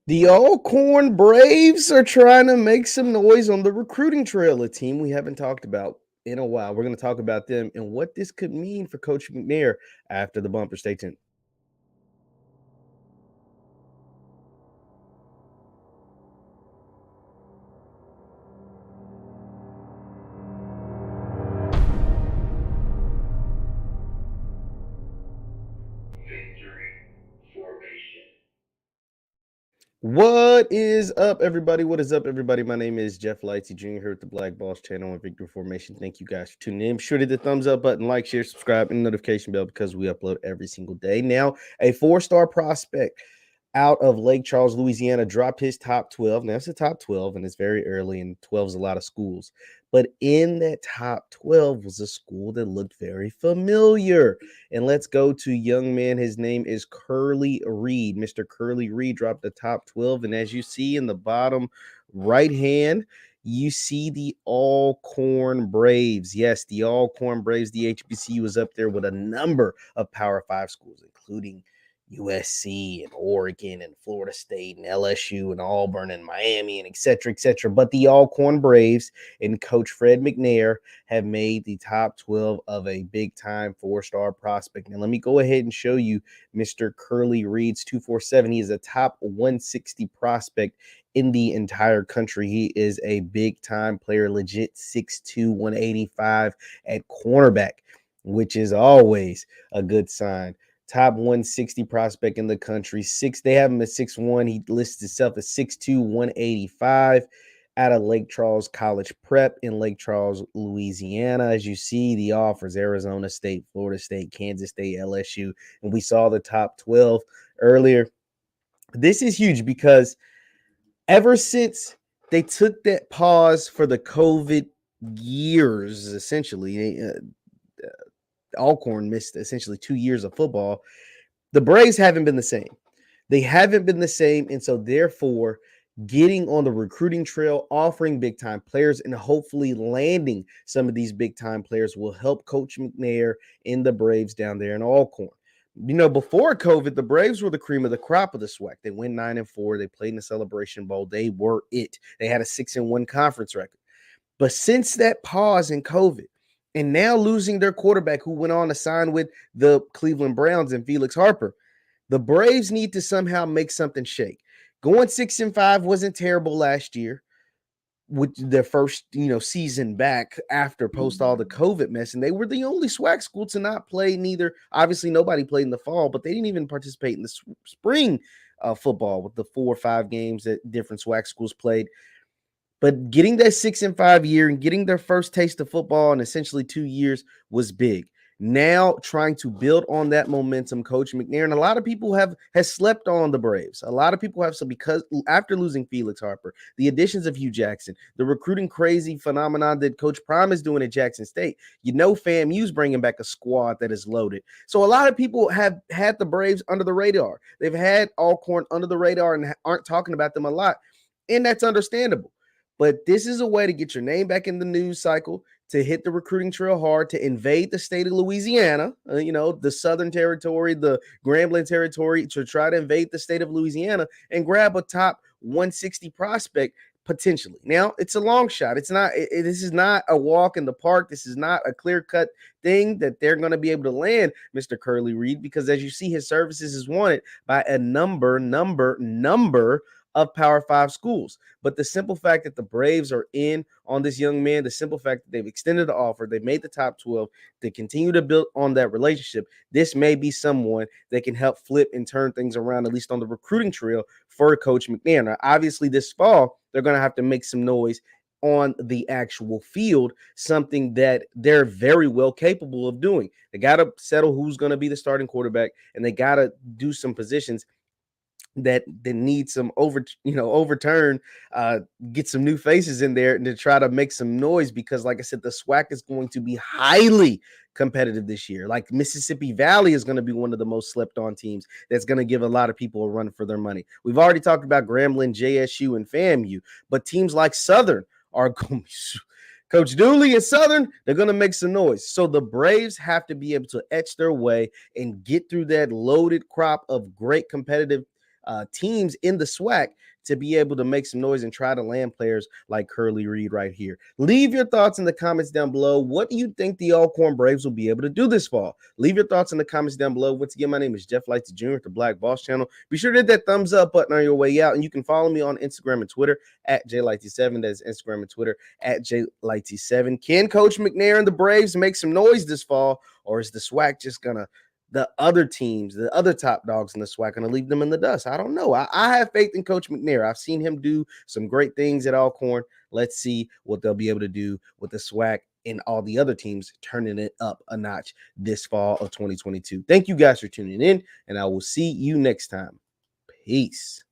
The Alcorn Braves are trying to make some noise on the recruiting trail, a team we haven't talked about in a while. We're going to talk about them and what this could mean for Coach McNair after the bumper. Stay tuned. What is up, everybody? What is up, everybody? My name is JeffLightsyJr. here at the Black Boss channel on Victory Formation. Thank you guys for tuning in. Be sure to hit the thumbs up button, like, share, subscribe, and notification bell because we upload every single day. Now, a four-star prospect out of Lake Charles, Louisiana, dropped his top 12. Now, it's a top 12, and it's very early, and 12 is a lot of schools. But in that top 12 was a school that looked very familiar. And let's go to young man. His name is Curley Reed. Mr. Curley Reed dropped the top 12. And as you see in the bottom right hand, you see the Alcorn Braves. Yes, the Alcorn Braves. The HBCU was up there with a number of Power 5 schools, including USC and Oregon and Florida State and LSU and Auburn and Miami and et cetera, et cetera. But the Alcorn Braves and Coach Fred McNair have made the top 12 of a big-time four-star prospect. Now, let me go ahead and show you Mr. Curley Reed's 247. He is a top 160 prospect in the entire country. He is a big-time player, legit 6'2", 185 at cornerback, which is always a good sign. Top 160 prospect in the country. They have him at 6'1". He lists himself as 6'2", 185 out of Lake Charles College Prep in Lake Charles, Louisiana. As you see, the offers: Arizona State, Florida State, Kansas State, LSU. And we saw the top 12 earlier. This is huge because ever since they took that pause for the COVID years, essentially, Alcorn missed essentially 2 years of football. The Braves haven't been the same. They haven't been the same. And so, therefore, getting on the recruiting trail, offering big time players, and hopefully landing some of these big time players will help Coach McNair in the Braves down there in Alcorn. You know, before COVID, the Braves were the cream of the crop of the SWAC. They went 9-4. They played in the Celebration Bowl. They were it. They had a 6-1 conference record. But since that pause in COVID, and now losing their quarterback who went on to sign with the Cleveland Browns and Felix Harper, the Braves need to somehow make something shake. Going 6-5 wasn't terrible last year with their first, season back after post all the COVID mess. And they were the only SWAC school to not play neither. Obviously, nobody played in the fall, but they didn't even participate in the spring football with the 4 or 5 games that different SWAC schools played. But getting that 6-5 year and getting their first taste of football in essentially 2 years was big. Now trying to build on that momentum, Coach McNair, and a lot of people has slept on the Braves. A lot of people have, so because after losing Felix Harper, the additions of Hugh Jackson, the recruiting crazy phenomenon that Coach Prime is doing at Jackson State, FAMU's bringing back a squad that is loaded. So a lot of people have had the Braves under the radar. They've had Alcorn under the radar and aren't talking about them a lot, and that's understandable. But this is a way to get your name back in the news cycle, to hit the recruiting trail hard, to invade the state of Louisiana, the Southern Territory, the Grambling Territory, to try to invade the state of Louisiana and grab a top 160 prospect potentially. Now, it's a long shot. It's not. This is not a walk in the park. This is not a clear-cut thing that they're going to be able to land Mr. Curley Reed, because as you see, his services is wanted by a number of Power 5 schools. But the simple fact that the Braves are in on this young man, the simple fact that they've extended the offer, they've made the top 12, they continue to build on that relationship, this may be someone that can help flip and turn things around, at least on the recruiting trail for Coach McNair. Now, obviously, this fall, they're going to have to make some noise on the actual field, something that they're very well capable of doing. They got to settle who's going to be the starting quarterback, and they got to do some positions that need some overturn, get some new faces in there and to try to make some noise, because like I said, the SWAC is going to be highly competitive this year. Like Mississippi Valley is going to be one of the most slept on teams that's going to give a lot of people a run for their money. We've already talked about Grambling, JSU, and FAMU, but teams like Southern are going to Coach Dooley and Southern, they're going to make some noise. So the Braves have to be able to etch their way and get through that loaded crop of great competitive teams in the SWAC to be able to make some noise and try to land players like Curley Reed right here. Leave your thoughts in the comments down below. What do you think the Alcorn Braves will be able to do this fall? Leave your thoughts in the comments down below. Once again, my name is JeffLightsyJr with the Black Boss Channel. Be sure to hit that thumbs up button on your way out, and you can follow me on Instagram and Twitter at JLighty7. That's Instagram and Twitter at JLighty7. Can Coach McNair and the Braves make some noise this fall, or is the SWAC just gonna the other teams, the other top dogs in the SWAC, going to leave them in the dust? I don't know. I have faith in Coach McNair. I've seen him do some great things at Alcorn. Let's see what they'll be able to do with the SWAC and all the other teams turning it up a notch this fall of 2022. Thank you guys for tuning in, and I will see you next time. Peace.